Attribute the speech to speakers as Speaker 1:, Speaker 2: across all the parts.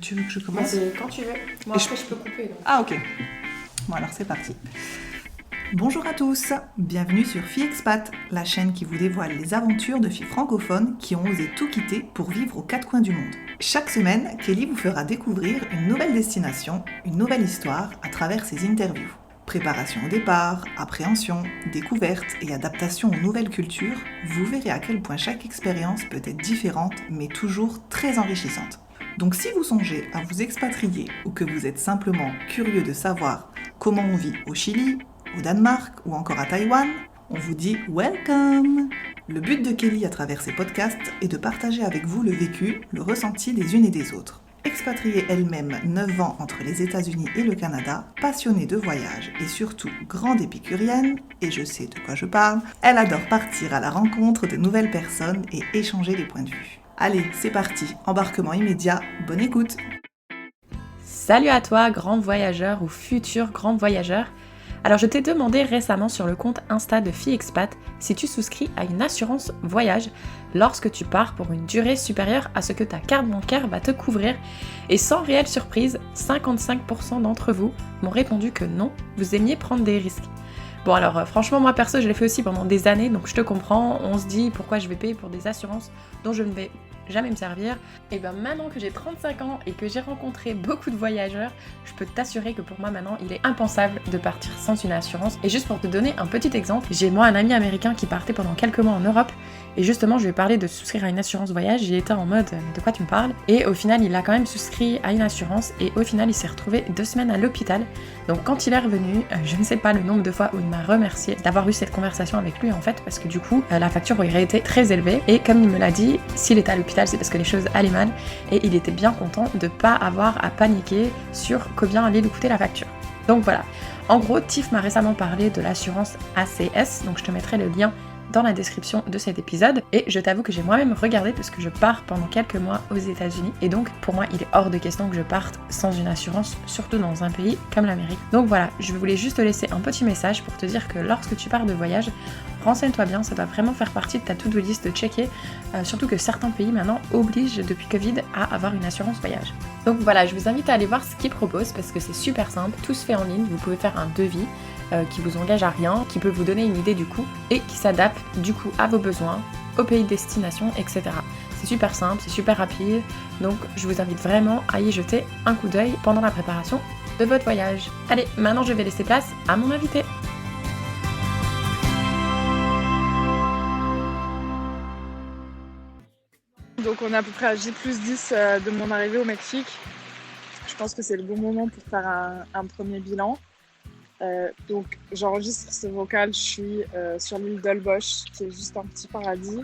Speaker 1: tu veux que je commence ?
Speaker 2: C'est quand tu veux. Moi, après, je peux couper. Donc.
Speaker 1: Ah, ok. Bon, alors c'est parti. Bonjour à tous, bienvenue sur Filles Expat, la chaîne qui vous dévoile les aventures de filles francophones qui ont osé tout quitter pour vivre aux quatre coins du monde. Chaque semaine, Kelly vous fera découvrir une nouvelle destination, une nouvelle histoire à travers ses interviews. Préparation au départ, appréhension, découverte et adaptation aux nouvelles cultures, vous verrez à quel point chaque expérience peut être différente mais toujours très enrichissante. Donc si vous songez à vous expatrier ou que vous êtes simplement curieux de savoir comment on vit au Chili, au Danemark ou encore à Taïwan, on vous dit welcome! Le but de Kelly à travers ses podcasts est de partager avec vous le vécu, le ressenti des unes et des autres. Expatriée elle-même 9 ans entre les États-Unis et le Canada, passionnée de voyage et surtout grande épicurienne, et je sais de quoi je parle, elle adore partir à la rencontre de nouvelles personnes et échanger les points de vue. Allez, c'est parti, embarquement immédiat, bonne écoute!
Speaker 2: Salut à toi, grand voyageur ou futur grand voyageur. Alors je t'ai demandé récemment sur le compte Insta de Filles Expat si tu souscris à une assurance voyage lorsque tu pars pour une durée supérieure à ce que ta carte bancaire va te couvrir. Et sans réelle surprise, 55% d'entre vous m'ont répondu que non, vous aimiez prendre des risques. Bon alors franchement moi perso je l'ai fait aussi pendant des années donc je te comprends, on se dit pourquoi je vais payer pour des assurances dont je ne vais jamais me servir. Et bien maintenant que j'ai 35 ans et que j'ai rencontré beaucoup de voyageurs, je peux t'assurer que pour moi maintenant il est impensable de partir sans une assurance. Et juste pour te donner un petit exemple, j'ai moi un ami américain qui partait pendant quelques mois en Europe et justement je lui ai parlé de souscrire à une assurance voyage, j'ai été en mode de quoi tu me parles, et au final il a quand même souscrit à une assurance et au final il s'est retrouvé 2 semaines à l'hôpital. Donc quand il est revenu, je ne sais pas le nombre de fois où il m'a remercié d'avoir eu cette conversation avec lui en fait, parce que du coup la facture aurait été très élevée et comme il me l'a dit, s'il était à l'hôpital c'est parce que les choses allaient mal et il était bien content de pas avoir à paniquer sur combien allait lui coûter la facture. Donc voilà, en gros Tiff m'a récemment parlé de l'assurance ACS, donc je te mettrai le lien dans la description de cet épisode, et je t'avoue que j'ai moi-même regardé parce que je pars pendant quelques mois aux États-Unis et donc pour moi il est hors de question que je parte sans une assurance, surtout dans un pays comme l'Amérique. Donc voilà, je voulais juste te laisser un petit message pour te dire que lorsque tu pars de voyage, renseigne-toi bien, ça doit vraiment faire partie de ta to-do list de checker, surtout que certains pays maintenant obligent depuis Covid à avoir une assurance voyage. Donc voilà, je vous invite à aller voir ce qu'ils proposent parce que c'est super simple, tout se fait en ligne, vous pouvez faire un devis qui vous engage à rien, qui peut vous donner une idée du coût et qui s'adapte du coup à vos besoins, au pays de destination, etc. C'est super simple, c'est super rapide, donc je vous invite vraiment à y jeter un coup d'œil pendant la préparation de votre voyage. Allez, maintenant je vais laisser place à mon invité.
Speaker 3: Donc on est à peu près à J+10 de mon arrivée au Mexique. Je pense que c'est le bon moment pour faire un premier bilan. Donc j'enregistre ce vocal, je suis sur l'île d'Holbox, qui est juste un petit paradis.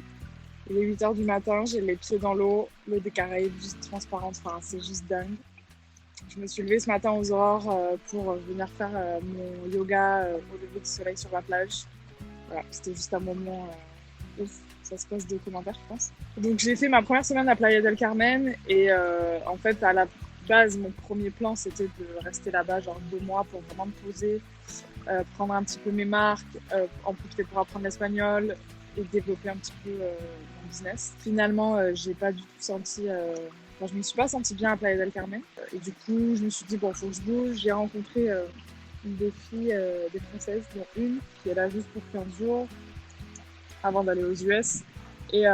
Speaker 3: Il est 8h du matin, j'ai les pieds dans l'eau des Caraïbes juste transparente, enfin c'est juste dingue. Je me suis levée ce matin aux aurores pour venir faire mon yoga au lever du soleil sur la plage. Voilà, c'était juste un moment ouf. Ça se passe de commentaires, je pense. Donc j'ai fait ma première semaine à Playa del Carmen et en fait à la base mon premier plan c'était de rester là-bas genre 2 mois pour vraiment me poser, prendre un petit peu mes marques, en profiter pour apprendre l'espagnol et développer un petit peu mon business. Finalement j'ai pas du tout senti, je me suis pas sentie bien à Playa del Carmen et du coup je me suis dit bon faut que je bouge. J'ai rencontré des filles, des Françaises, dont une qui est là juste pour 15 jours avant d'aller aux US. Et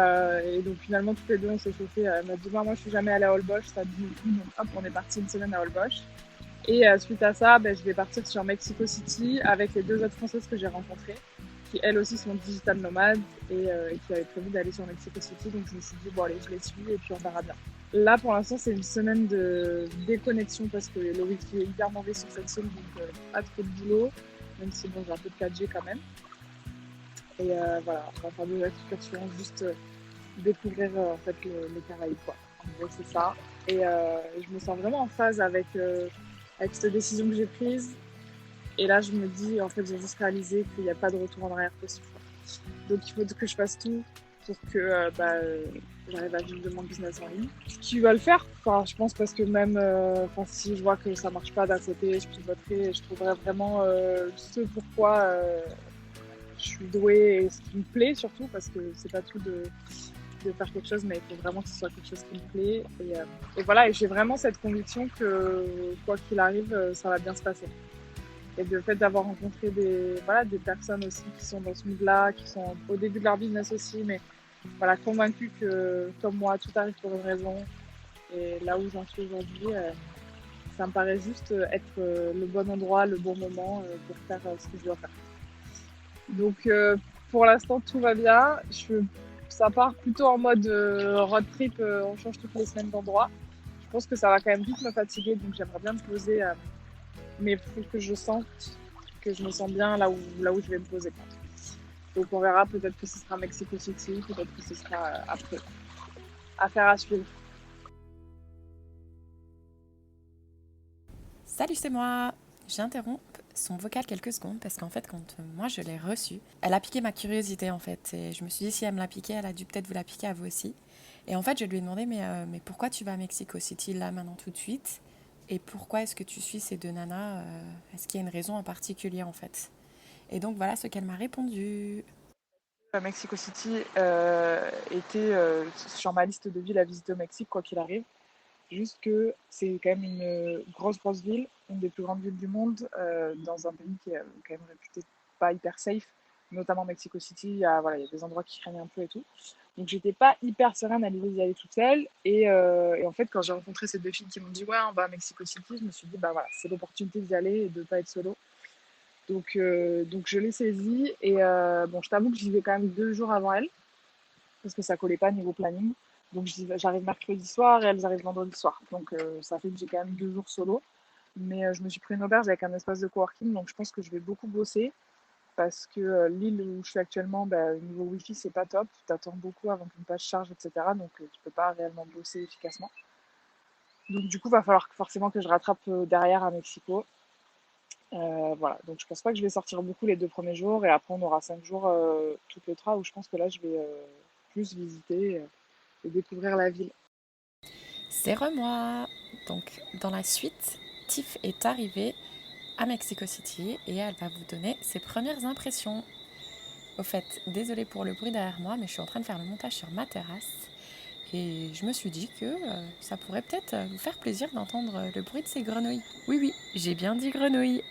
Speaker 3: donc finalement, toutes les deux, on s'est chauffé. Elle m'a dit, moi je suis jamais allée à Holbox, ça te dit tout. Donc hop, on est parti une semaine à Holbox. Et suite à ça, je vais partir sur Mexico City avec les 2 autres Françaises que j'ai rencontrées, qui elles aussi sont digital nomades et qui avaient prévu d'aller sur Mexico City. Donc je me suis dit, bon allez, je les suis et puis on verra bien. Là, pour l'instant, c'est une semaine de déconnexion parce que le wifi est hyper mauvais sur cette zone, donc pas trop de boulot, même si bon, j'ai un peu de 4G quand même. Et voilà, on va faire des excursions, juste découvrir en fait les Caraïbes quoi. En gros c'est ça. Et je me sens vraiment en phase avec cette décision que j'ai prise. Et là je me dis en fait j'ai juste réalisé qu'il n'y a pas de retour en arrière possible. Donc il faut que je fasse tout pour que j'arrive à vivre de mon business en ligne. Qui va le faire, enfin, je pense parce que même si je vois que ça marche pas d'un côté, je pivoterai et je trouverai vraiment ce pourquoi je suis douée et ce qui me plaît surtout parce que c'est pas tout de faire quelque chose, mais il faut vraiment que ce soit quelque chose qui me plaît. Et voilà, et j'ai vraiment cette conviction que quoi qu'il arrive, ça va bien se passer. Et le fait d'avoir rencontré des personnes aussi qui sont dans ce mood-là, qui sont au début de leur business aussi, mais voilà, convaincus que, comme moi, tout arrive pour une raison. Et là où j'en suis aujourd'hui, ça me paraît juste être le bon endroit, le bon moment pour faire ce que je dois faire. Donc, pour l'instant, tout va bien. Ça part plutôt en mode road trip, on change toutes les semaines d'endroit. Je pense que ça va quand même vite me fatiguer, donc j'aimerais bien me poser, mais il faut que je sente que je me sens bien là où je vais me poser. Donc on verra, peut-être que ce sera Mexico City, peut-être que ce sera après. Affaire à suivre.
Speaker 2: Salut, c'est moi. J'interromps son vocal quelques secondes parce qu'en fait, quand moi je l'ai reçu, elle a piqué ma curiosité en fait. Et je me suis dit, si elle me l'a piqué, elle a dû peut-être vous la piquer à vous aussi. Et en fait, je lui ai demandé, mais pourquoi tu vas à Mexico City là, maintenant, tout de suite ? Et pourquoi est-ce que tu suis ces deux nanas ? Est-ce qu'il y a une raison en particulier en fait ? Et donc voilà ce qu'elle m'a répondu.
Speaker 3: Mexico City était sur ma liste de villes à visiter au Mexique, quoi qu'il arrive. Juste que c'est quand même une grosse ville, une des plus grandes villes du monde, dans un pays qui est quand même réputé pas hyper safe, notamment Mexico City. Il y a des endroits qui craignent un peu et tout. Donc j'étais pas hyper sereine à l'idée d'y aller toute seule. Et en fait, quand j'ai rencontré ces deux filles qui m'ont dit ouais, on va à Mexico City, je me suis dit bah voilà, c'est l'opportunité d'y aller et de pas être solo. Donc je l'ai saisie et bon, je t'avoue que j'y vais quand même 2 jours avant elle parce que ça collait pas niveau planning. Donc j'arrive mercredi soir et elles arrivent vendredi soir. Donc ça fait que j'ai quand même 2 jours solo. Mais je me suis pris une auberge avec un espace de coworking, donc je pense que je vais beaucoup bosser parce que l'île où je suis actuellement, niveau wifi c'est pas top. Tu t'attends beaucoup avant qu'une page charge, etc. Donc tu peux pas réellement bosser efficacement. Donc du coup, va falloir forcément que je rattrape derrière à Mexico. Voilà, donc je pense pas que je vais sortir beaucoup les 2 premiers jours et après on aura 5 jours toutes les 3 où je pense que là je vais plus visiter et découvrir la ville.
Speaker 2: C'est moi. Donc dans la suite, Tiff est arrivée à Mexico City et elle va vous donner ses premières impressions. Au fait, désolée pour le bruit derrière moi, mais je suis en train de faire le montage sur ma terrasse et je me suis dit que ça pourrait peut-être vous faire plaisir d'entendre le bruit de ces grenouilles. Oui, j'ai bien dit grenouilles.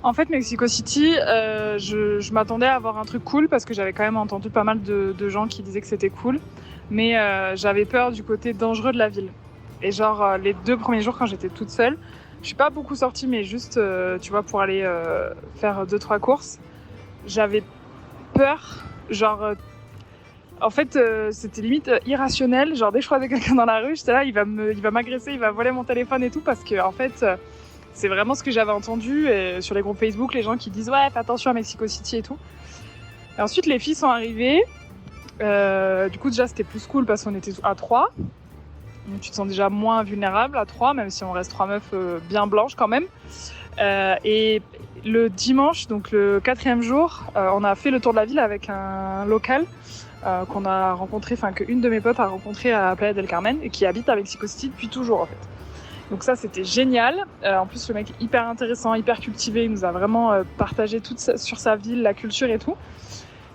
Speaker 3: En fait, Mexico City, je m'attendais à avoir un truc cool parce que j'avais quand même entendu pas mal de gens qui disaient que c'était cool. Mais j'avais peur du côté dangereux de la ville. Et genre, les 2 premiers jours quand j'étais toute seule, je suis pas beaucoup sortie, mais juste, tu vois, pour aller faire 2-3 courses, j'avais peur. Genre, en fait, c'était limite irrationnel. Genre, dès que je croisais quelqu'un dans la rue, j'étais là, il va m'agresser, il va voler mon téléphone et tout, parce que en fait, c'est vraiment ce que j'avais entendu sur les groupes Facebook, les gens qui disent ouais, fais attention à Mexico City et tout. Et ensuite, les filles sont arrivées. Du coup, déjà, c'était plus cool parce qu'on était à 3. Donc, tu te sens déjà moins vulnérable à 3, même si on reste 3 meufs bien blanches quand même. Et le dimanche, donc le 4e jour, on a fait le tour de la ville avec un local qu'on a rencontré, enfin qu'une de mes potes a rencontré à Playa del Carmen et qui habite à Mexico City depuis toujours en fait. Donc ça, c'était génial. En plus, le mec est hyper intéressant, hyper cultivé. Il nous a vraiment partagé tout sur sa ville, la culture et tout.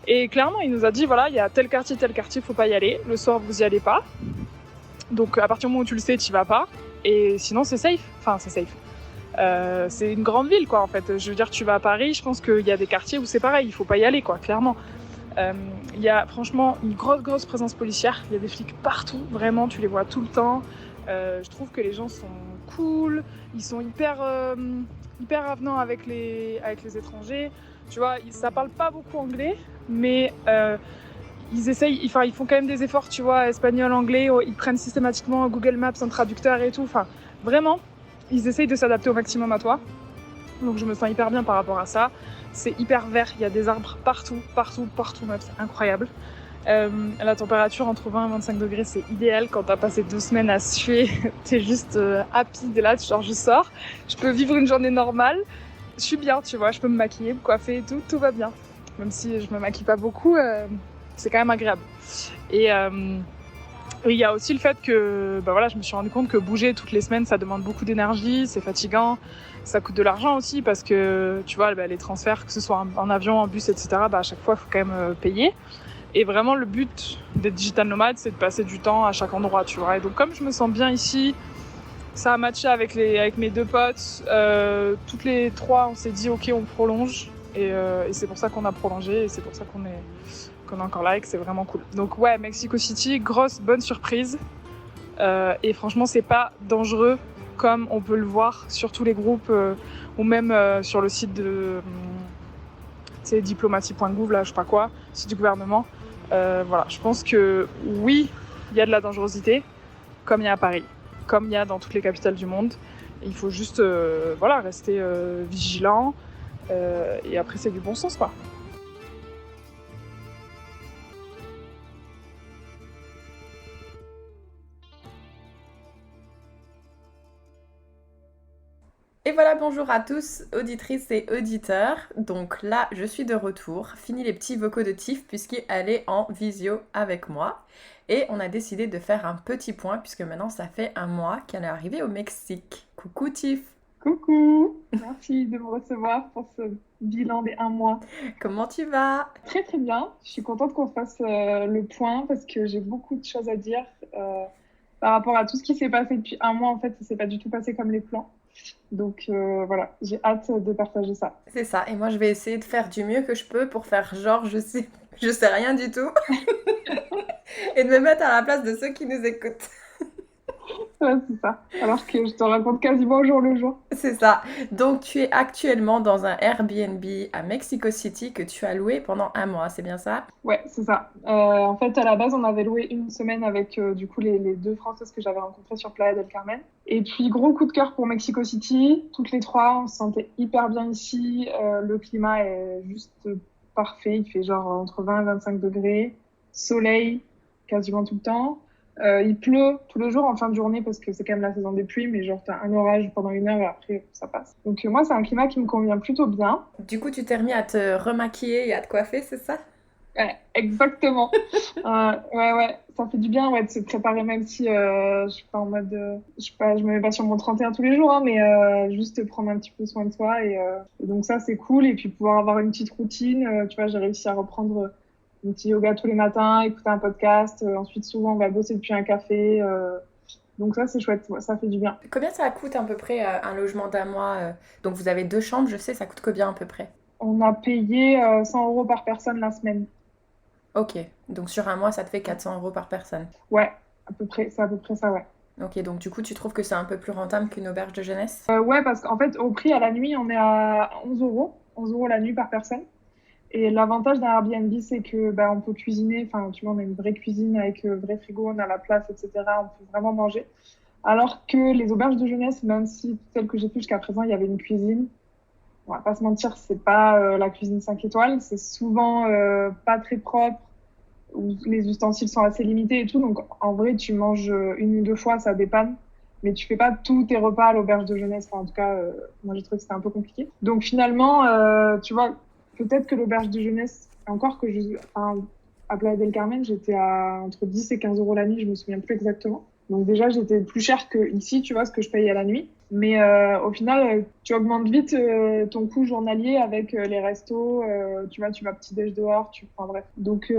Speaker 3: Et clairement, il nous a dit, voilà, il y a tel quartier, faut pas y aller. Le soir, vous y allez pas. Donc, à partir du moment où tu le sais, tu y vas pas. Et sinon, c'est safe. Enfin, c'est safe. C'est une grande ville, quoi, en fait. Je veux dire, tu vas à Paris, je pense qu'il y a des quartiers où c'est pareil. Il faut pas y aller, quoi, clairement. Il y a franchement une grosse présence policière. Il y a des flics partout, vraiment, tu les vois tout le temps. Je trouve que les gens sont cool, ils sont hyper avenants avec les étrangers. Tu vois, ça parle pas beaucoup anglais, mais ils font quand même des efforts, tu vois, espagnol, anglais. Ils prennent systématiquement Google Maps en traducteur et tout. Enfin, vraiment, ils essayent de s'adapter au maximum à toi. Donc je me sens hyper bien par rapport à ça. C'est hyper vert, il y a des arbres partout, meuf, c'est incroyable. La température entre 20 et 25 degrés, c'est idéal. Quand t'as passé 2 semaines à suer, t'es juste happy, t'es là, genre je sors, je peux vivre une journée normale, je suis bien, tu vois, je peux me maquiller, me coiffer et tout va bien. Même si je me maquille pas beaucoup, c'est quand même agréable. Et il y a aussi le fait que, je me suis rendu compte que bouger toutes les semaines, ça demande beaucoup d'énergie, c'est fatigant, ça coûte de l'argent aussi parce que, tu vois, les transferts, que ce soit en avion, en bus, etc., à chaque fois, il faut quand même payer. Et vraiment, le but des digital nomades, c'est de passer du temps à chaque endroit, tu vois. Et donc, comme je me sens bien ici, ça a matché avec mes 2 potes. Toutes les 3, on s'est dit, OK, on prolonge. Et c'est pour ça qu'on a prolongé. Et c'est pour ça qu'on est encore là et que c'est vraiment cool. Donc, ouais, Mexico City, grosse, bonne surprise. Et franchement, c'est pas dangereux comme on peut le voir sur tous les groupes ou même sur le site de diplomatie.gouv, là, je sais pas quoi, site du gouvernement. Voilà, je pense que oui, il y a de la dangerosité, comme il y a à Paris, comme il y a dans toutes les capitales du monde. Et il faut juste rester vigilant. Et après, c'est du bon sens, quoi.
Speaker 2: Et voilà, bonjour à tous, auditrices et auditeurs. Donc là, je suis de retour. Fini les petits vocaux de Tiff puisqu'elle est en visio avec moi. Et on a décidé de faire un petit point puisque maintenant ça fait un mois qu'elle est arrivée au Mexique. Coucou Tiff.
Speaker 3: Coucou, merci de me recevoir pour ce bilan des 1 mois.
Speaker 2: Comment tu vas?
Speaker 3: Très très bien, je suis contente qu'on fasse le point parce que j'ai beaucoup de choses à dire par rapport à tout ce qui s'est passé depuis 1 mois. En fait, ça s'est pas du tout passé comme les plans. Donc voilà, j'ai hâte de partager ça.
Speaker 2: C'est ça, et moi je vais essayer de faire du mieux que je peux pour faire genre je sais rien du tout et de me mettre à la place de ceux qui nous écoutent.
Speaker 3: Ouais, c'est ça. Alors que je te raconte quasiment au jour le jour.
Speaker 2: C'est ça. Donc tu es actuellement dans un Airbnb à Mexico City que tu as loué pendant 1 mois, c'est bien ça?
Speaker 3: Ouais, c'est ça. En fait, à la base, on avait loué 1 semaine avec du coup les 2 Françaises que j'avais rencontrées sur Playa del Carmen. Et puis gros coup de cœur pour Mexico City. Toutes les 3, on se sentait hyper bien ici. Le climat est juste parfait. Il fait genre entre 20 et 25 degrés. Soleil quasiment tout le temps. Il pleut tous les jours en fin de journée parce que c'est quand même la saison des pluies, mais genre t'as un orage pendant 1 heure et après ça passe. Donc moi c'est un climat qui me convient plutôt bien.
Speaker 2: Du coup tu t'es remis à te remaquiller et à te coiffer, c'est ça?
Speaker 3: Ouais, exactement. Ouais, ça fait du bien de se préparer même si je suis pas en mode, je me mets pas sur mon 31 tous les jours, hein, mais juste prendre un petit peu soin de soi et donc ça c'est cool et puis pouvoir avoir une petite routine. Tu vois, j'ai réussi à reprendre un petit yoga tous les matins, écouter un podcast. Ensuite, souvent, on va bosser depuis un café. Donc ça, c'est chouette. Ça fait du bien.
Speaker 2: Combien ça coûte à peu près un logement d'1 mois Donc vous avez 2 chambres, je sais, ça coûte combien à peu près?
Speaker 3: On a payé 100 € par personne la semaine.
Speaker 2: Ok, donc sur 1 mois, ça te fait 400 € par personne.
Speaker 3: Ouais, à peu près, c'est à peu près ça, ouais.
Speaker 2: Ok, donc du coup, tu trouves que c'est un peu plus rentable qu'une auberge de jeunesse?
Speaker 3: Ouais, parce qu'en fait, au prix à la nuit, on est à 11 €. 11 € la nuit par personne. Et l'avantage d'un Airbnb, c'est que on peut cuisiner. Enfin, tu vois, on a une vraie cuisine avec vrai frigo, on a la place, etc. On peut vraiment manger. Alors que les auberges de jeunesse, même si celles que j'ai fait jusqu'à présent, il y avait une cuisine. On va pas se mentir, c'est pas la cuisine 5 étoiles. C'est souvent pas très propre, où les ustensiles sont assez limités et tout. Donc, en vrai, tu manges 1 ou 2 fois, ça dépanne. Mais tu fais pas tous tes repas à l'auberge de jeunesse. Enfin, en tout cas, moi, j'ai trouvé que c'était un peu compliqué. Donc, finalement, tu vois, peut-être que l'auberge de jeunesse, encore que à Playa del Carmen, j'étais à entre 10 et 15 € la nuit, je me souviens plus exactement. Donc déjà, j'étais plus cher que ici, tu vois, ce que je payais à la nuit. Mais au final, tu augmentes vite ton coût journalier avec les restos, tu vois, tu vas petit-déj dehors, enfin bref. Donc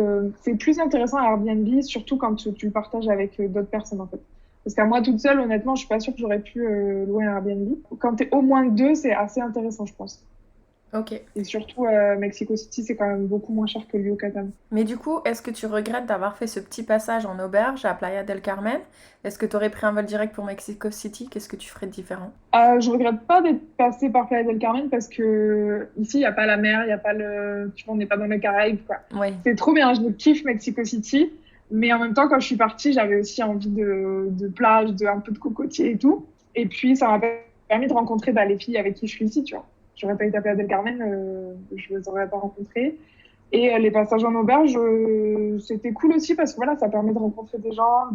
Speaker 3: c'est plus intéressant à Airbnb, surtout quand tu le partages avec d'autres personnes en fait. Parce qu'à moi toute seule, honnêtement, je suis pas sûre que j'aurais pu louer un Airbnb. Quand t'es au moins 2, c'est assez intéressant, je pense.
Speaker 2: Ok.
Speaker 3: Et surtout, Mexico City, c'est quand même beaucoup moins cher que le Yucatan.
Speaker 2: Mais du coup, est-ce que tu regrettes d'avoir fait ce petit passage en auberge à Playa del Carmen? Est-ce que tu aurais pris un vol direct pour Mexico City? Qu'est-ce que tu ferais de différent?
Speaker 3: Je regrette pas d'être passée par Playa del Carmen parce que ici, il n'y a pas la mer, il n'y a pas tu vois, on n'est pas dans les Caraïbes, quoi.
Speaker 2: Oui.
Speaker 3: C'est trop bien, je kiffe Mexico City. Mais en même temps, quand je suis partie, j'avais aussi envie de plage, un peu de cocotier et tout. Et puis, ça m'a permis de rencontrer les filles avec qui je suis ici, tu vois. J'aurais pas été à Playa del Carmen, je les aurais pas rencontrées. Et les passages en auberge, c'était cool aussi parce que voilà, ça permet de rencontrer des gens,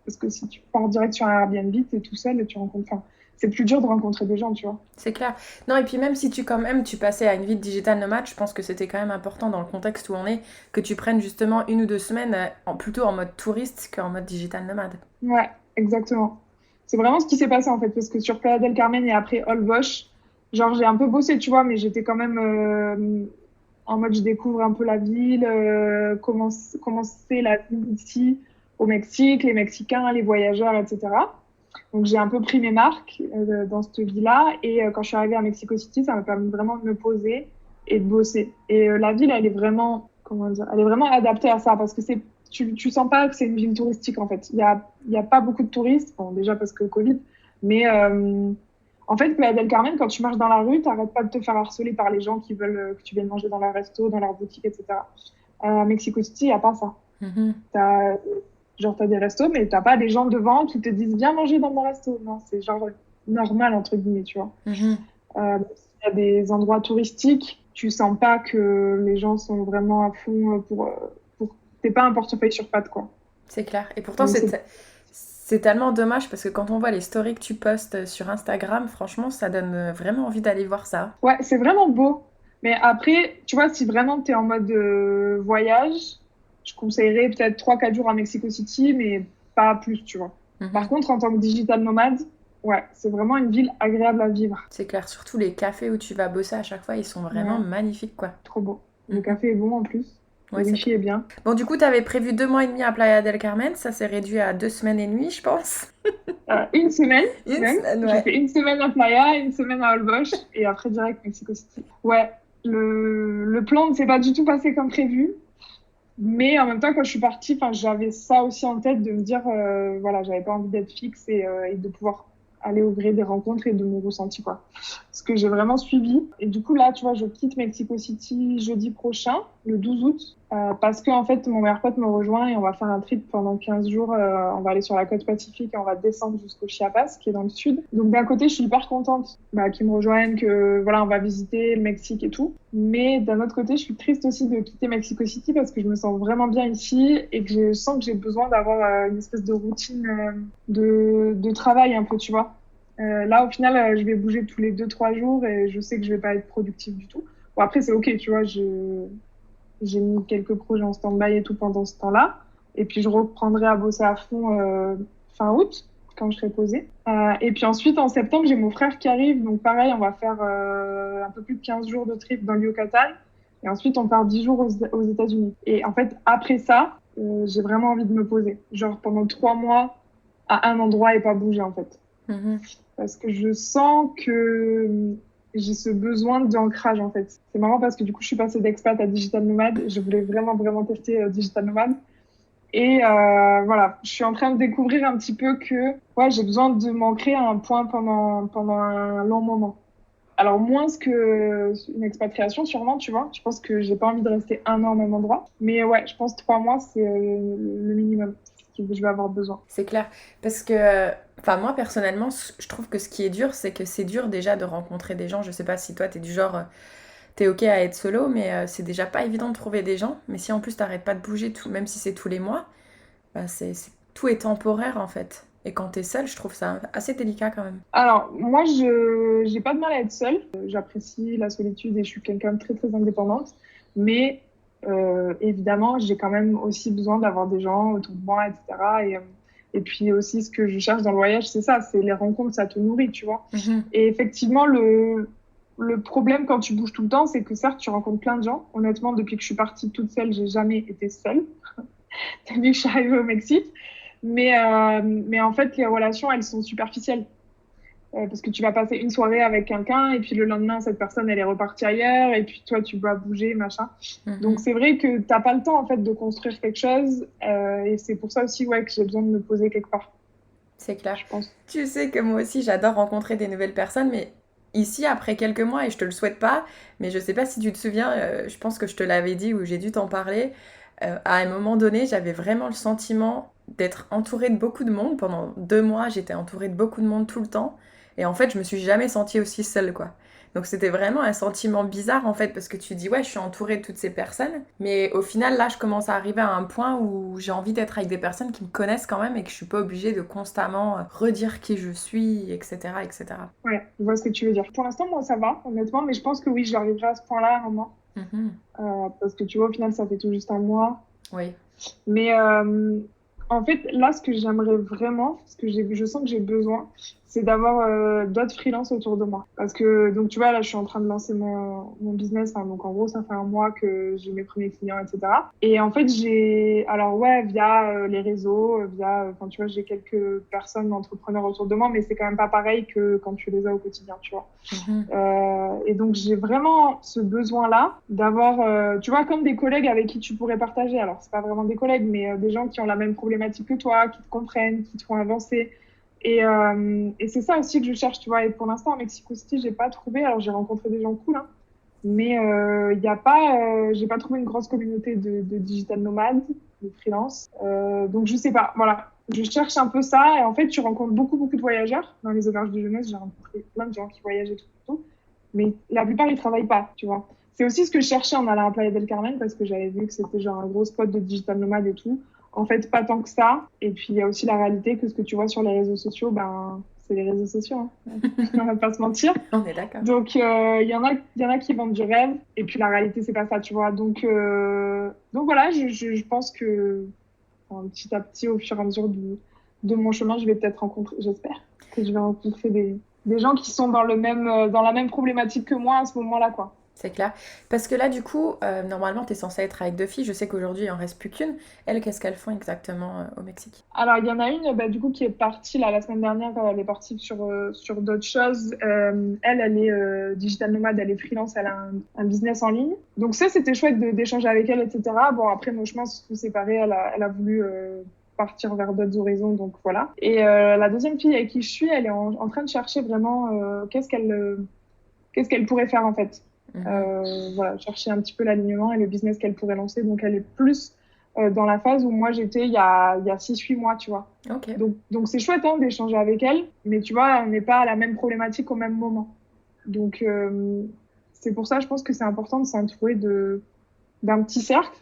Speaker 3: parce que si tu pars direct sur un Airbnb, t'es tout seul et tu rencontres. Enfin, c'est plus dur de rencontrer des gens, tu vois.
Speaker 2: C'est clair. Non, et puis même si tu passais à une vie de digital nomade, je pense que c'était quand même important dans le contexte où on est que tu prennes justement 1 ou 2 semaines plutôt en mode touriste qu'en mode digital nomade.
Speaker 3: Ouais, exactement. C'est vraiment ce qui s'est passé en fait, parce que sur Playa del Carmen et après Holbox, genre j'ai un peu bossé, tu vois, mais j'étais quand même En mode, je découvre un peu la ville, comment c'est la vie ici au Mexique, les Mexicains, les voyageurs, etc. Donc, j'ai un peu pris mes marques dans cette vie-là. Et quand je suis arrivée à Mexico City, ça m'a permis vraiment de me poser et de bosser. Et la ville, elle est vraiment, comment dire, elle est vraiment adaptée à ça parce que tu sens pas que c'est une ville touristique, en fait. Il y a pas beaucoup de touristes. Bon, déjà parce que le Covid. Mais en fait, Playa del Carmen, quand tu marches dans la rue, t'arrêtes pas de te faire harceler par les gens qui veulent que tu viennes manger dans leur resto, dans leur boutique, etc. À Mexico City, il n'y a pas ça.
Speaker 2: Mhm.
Speaker 3: T'as des restos, mais t'as pas des gens devant qui te disent viens manger dans mon resto. Non, c'est genre normal, entre guillemets, tu vois.
Speaker 2: Mhm.
Speaker 3: Il y a des endroits touristiques, tu sens pas que les gens sont vraiment à fond pour... T'es pas un portefeuille sur pattes, quoi.
Speaker 2: C'est clair. Et pourtant,
Speaker 3: Donc,
Speaker 2: c'est tellement dommage parce que quand on voit les stories que tu postes sur Instagram, franchement, ça donne vraiment envie d'aller voir ça.
Speaker 3: ouais, c'est vraiment beau. Mais après, tu vois, si vraiment t'es en mode voyage, je conseillerais peut-être 3-4 jours à Mexico City, mais pas plus, tu vois. Par
Speaker 2: Mhm.
Speaker 3: contre, en tant que digital nomade, ouais, c'est vraiment une ville agréable à vivre.
Speaker 2: C'est clair. Surtout les cafés où tu vas bosser à chaque fois, ils sont vraiment
Speaker 3: Ouais,
Speaker 2: magnifiques, quoi.
Speaker 3: trop beau. Le
Speaker 2: Mhm.
Speaker 3: café est bon en plus. Le
Speaker 2: Ouais, c'est
Speaker 3: wifi
Speaker 2: clair.
Speaker 3: est bien.
Speaker 2: Bon, du coup, tu avais prévu 2 mois et demi à Playa del Carmen. Ça s'est réduit à 2 semaines et demie, je pense.
Speaker 3: Une semaine,
Speaker 2: Une
Speaker 3: même.
Speaker 2: semaine,
Speaker 3: J'ai
Speaker 2: ouais.
Speaker 3: fait une semaine à Playa, une semaine à Holbox et après direct Mexico City. Ouais, le plan ne s'est pas du tout passé comme prévu. Mais en même temps, quand je suis partie, enfin, j'avais ça aussi en tête de me dire, voilà, j'avais pas envie d'être fixe et de pouvoir aller au gré des rencontres et de mon ressenti, quoi. Ce que j'ai vraiment suivi. Et du coup, là, tu vois, je quitte Mexico City jeudi prochain, le 12 août, parce que, en fait, mon meilleur pote me rejoint et on va faire un trip pendant 15 jours. On va aller sur la côte Pacifique et on va descendre jusqu'au Chiapas, qui est dans le sud. Donc, d'un côté, je suis hyper contente qu'ils me rejoignent, que, voilà, on va visiter le Mexique et tout. Mais d'un autre côté, je suis triste aussi de quitter Mexico City parce que je me sens vraiment bien ici et que je sens que j'ai besoin d'avoir une espèce de routine de travail un peu, tu vois. Là, au final, je vais bouger tous les 2-3 jours et je sais que je vais pas être productive du tout. Bon, après, c'est OK, tu vois, j'ai mis quelques projets en stand-by et tout pendant ce temps-là. Et puis, je reprendrai à bosser à fond fin août, quand je serai posée. Et puis ensuite, en septembre, j'ai mon frère qui arrive. Donc, pareil, on va faire un peu plus de 15 jours de trip dans le Yucatan. Et ensuite, on part 10 jours aux États-Unis. Et en fait, après ça, j'ai vraiment envie de me poser. Genre, pendant 3 mois, à un endroit et pas bouger, en fait.
Speaker 2: Mhm.
Speaker 3: Parce que je sens que j'ai ce besoin d'ancrage, en fait. C'est marrant parce que du coup, je suis passée d'expat à digital nomade. Je voulais vraiment, vraiment tester digital nomade. Et voilà, je suis en train de découvrir un petit peu que ouais, j'ai besoin de m'ancrer à un point pendant un long moment. Alors, moins que une expatriation, sûrement, tu vois. Je pense que j'ai pas envie de rester 1 an au même endroit. Mais ouais, je pense 3 mois, c'est le minimum que je vais avoir besoin.
Speaker 2: C'est clair. Parce que, enfin, moi, personnellement, je trouve que ce qui est dur, c'est que c'est dur déjà de rencontrer des gens. Je sais pas si toi, t'es du genre, t'es OK à être solo, mais c'est déjà pas évident de trouver des gens. Mais si en plus t'arrêtes pas de bouger, même si c'est tous les mois, bah, tout est temporaire en fait. Et quand t'es seule, je trouve ça assez délicat quand même.
Speaker 3: Alors, moi, je j'ai pas de mal à être seule. J'apprécie la solitude et je suis quelqu'un de très, très indépendante. Mais évidemment, j'ai quand même aussi besoin d'avoir des gens autour de moi, etc. Et puis aussi, ce que je cherche dans le voyage, c'est ça, c'est les rencontres, ça te nourrit, tu vois.
Speaker 2: Mhm.
Speaker 3: Et effectivement, le problème quand tu bouges tout le temps, c'est que certes, tu rencontres plein de gens. Honnêtement, depuis que je suis partie toute seule, j'ai jamais été seule. Depuis que je suis arrivée au Mexique. Mais en fait, les relations, elles sont superficielles. Parce que tu vas passer une soirée avec quelqu'un et puis le lendemain, cette personne, elle est repartie ailleurs et puis toi, tu dois bouger, machin. Donc,
Speaker 2: Mhm.
Speaker 3: c'est vrai que t'as pas le temps, en fait, de construire quelque chose. Et c'est pour ça aussi, ouais, que j'ai besoin de me poser quelque part,
Speaker 2: C'est clair.
Speaker 3: je pense.
Speaker 2: Tu sais que moi aussi, j'adore rencontrer des nouvelles personnes, mais ici, après quelques mois, et je te le souhaite pas, mais je sais pas si tu te souviens, je pense que je te l'avais dit ou j'ai dû t'en parler. À un moment donné, j'avais vraiment le sentiment d'être entourée de beaucoup de monde. Pendant 2 mois, j'étais entourée de beaucoup de monde tout le temps. Et en fait, je me suis jamais sentie aussi seule, quoi. Donc c'était vraiment un sentiment bizarre, en fait, parce que tu dis, ouais, je suis entourée de toutes ces personnes. Mais au final, là, je commence à arriver à un point où j'ai envie d'être avec des personnes qui me connaissent quand même et que je suis pas obligée de constamment redire qui je suis, etc., etc.
Speaker 3: Ouais, je vois ce que tu veux dire. Pour l'instant, moi, ça va, honnêtement, mais je pense que oui, j'arriverai à ce point-là à un moment.
Speaker 2: Mhm.
Speaker 3: Parce que tu vois, au final, ça fait tout juste un mois.
Speaker 2: Oui.
Speaker 3: Mais en fait, là, ce que j'aimerais vraiment, ce que je sens que j'ai besoin, c'est d'avoir d'autres freelances autour de moi. Parce que, donc tu vois, là, je suis en train de lancer mon business. Enfin, donc en gros, ça fait un mois que j'ai mes premiers clients, etc. Et en fait, alors ouais, via les réseaux, enfin tu vois, j'ai quelques personnes, entrepreneurs autour de moi, mais c'est quand même pas pareil que quand tu les as au quotidien, tu vois. Et donc, j'ai vraiment ce besoin-là d'avoir, tu vois, comme des collègues avec qui tu pourrais partager. Alors, c'est pas vraiment des collègues, mais des gens qui ont la même problématique que toi, qui te comprennent, qui te font avancer. Et c'est ça aussi que je cherche, tu vois. Et pour l'instant, à Mexico City, j'ai pas trouvé. Alors, j'ai rencontré des gens cool, hein, mais j'ai pas trouvé une grosse communauté de digital nomades, de freelance. Donc, je sais pas. Voilà. Je cherche un peu ça. Et en fait, tu rencontres beaucoup de voyageurs. Dans les auberges de jeunesse, j'ai rencontré plein de gens qui voyagent et tout. Mais la plupart, ils travaillent pas, tu vois. C'est aussi ce que je cherchais en allant à Playa del Carmen parce que j'avais vu que c'était genre un gros spot de digital nomade et tout. En fait, pas tant que ça. Et puis, il y a aussi la réalité que ce que tu vois sur les réseaux sociaux, c'est les réseaux sociaux, hein. On va pas se mentir.
Speaker 2: On est d'accord.
Speaker 3: Donc, il y en a qui vendent du rêve. Et puis, la réalité, c'est pas ça, tu vois. Donc voilà, je pense que petit à petit, au fur et à mesure de mon chemin, je vais peut-être rencontrer, j'espère, que je vais rencontrer des gens qui sont dans la même problématique que moi à ce moment-là, quoi.
Speaker 2: C'est clair. Parce que là, du coup, normalement, tu es censée être avec 2 filles. Je sais qu'aujourd'hui, il en reste plus qu'une. Elles, qu'est-ce qu'elles font exactement au Mexique?
Speaker 3: Alors, il y en a une, du coup, qui est partie là, la semaine dernière. Elle est partie sur d'autres choses. Elle est digital nomade, elle est freelance, elle a un business en ligne. Donc ça, c'était chouette d'échanger avec elle, etc. Bon, après, nos chemins se sont séparés. Elle a voulu partir vers d'autres horizons, donc voilà. Et la deuxième fille avec qui je suis, elle est en train de chercher vraiment qu'est-ce qu'elle pourrait faire, en fait. Voilà, chercher un petit peu l'alignement et le business qu'elle pourrait lancer. Donc, elle est plus dans la phase où moi j'étais il y a 6-8 mois, tu vois.
Speaker 2: Okay.
Speaker 3: Donc c'est chouette hein, d'échanger avec elle, mais tu vois, on n'est pas à la même problématique au même moment. Donc, c'est pour ça, je pense que c'est important de s'entourer d'un petit cercle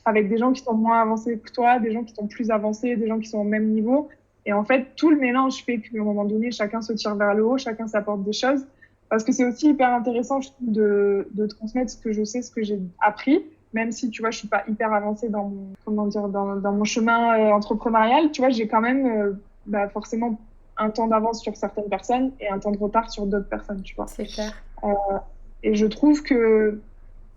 Speaker 3: avec des gens qui sont moins avancés que toi, des gens qui sont plus avancés, des gens qui sont au même niveau. Et en fait, tout le mélange fait qu'à un moment donné, chacun se tire vers le haut, chacun s'apporte des choses. Parce que c'est aussi hyper intéressant, je trouve, de transmettre ce que je sais, ce que j'ai appris, même si, tu vois, je suis pas hyper avancée dans mon chemin entrepreneurial. Tu vois, j'ai quand même forcément un temps d'avance sur certaines personnes et un temps de retard sur d'autres personnes, tu vois.
Speaker 2: C'est clair.
Speaker 3: Et je trouve que